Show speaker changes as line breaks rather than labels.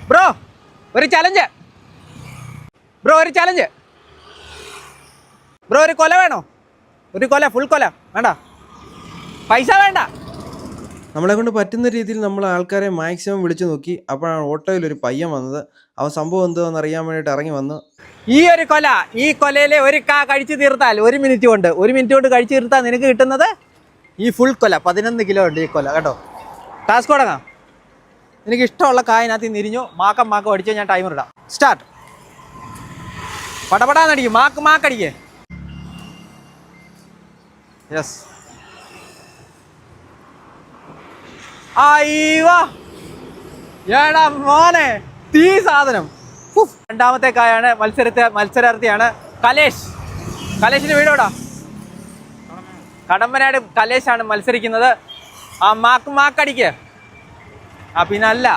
Bro ഒരു challenge, bro ഒരു challenge, bro ഒരു കൊല വേണോ? ഒരു കൊല, ഫുൾ കൊല വേണ്ട, പൈസ വേണ്ട.
നമ്മളെ കൊണ്ട് പറ്റുന്ന രീതിയിൽ നമ്മൾ ആൾക്കാരെ മാക്സിമം വിളിച്ചു നോക്കി. അപ്പോഴാണ് ഓട്ടോയിൽ ഒരു പയ്യൻ വന്നത്. അവൻ സംഭവം എന്താണെന്ന് അറിയാൻ വേണ്ടിയിട്ട് ഇറങ്ങി വന്നു.
ഈ ഒരു കൊല, ഈ കൊലയിലെ ഒരു കഴിച്ചു തീർത്താൽ 1 മിനിറ്റ് കൊണ്ട് കഴിച്ചു തീർത്താൽ നിനക്ക് കിട്ടുന്നത് ഈ ഫുൾ കൊല. 11 കിലോ ഉണ്ട് ഈ കൊല കേട്ടോ. ടാസ്ക് തുടങ്ങാം. എനിക്ക് ഇഷ്ടമുള്ള കായനകത്ത് നിരിഞ്ഞു മാക്കം അടിച്ചോ. ഞാൻ ടൈമർ ഇടാം. സ്റ്റാർട്ട്. പടപടാന്നടിക്കും, മാക്കടിക്കേ. യെസ്. അയ്യോ ഏടാ മോനെ, തീ സാധനം. രണ്ടാമത്തെ കായാണ് മത്സരാർത്ഥിയാണ് കലേഷ്. കലേഷിന്റെ വീട് എവിടാ? കടമ്പനാട് കലേഷാണ് മത്സരിക്കുന്നത്. ആ മാക്കടിക്ക്. ആ പിന്നെ അല്ല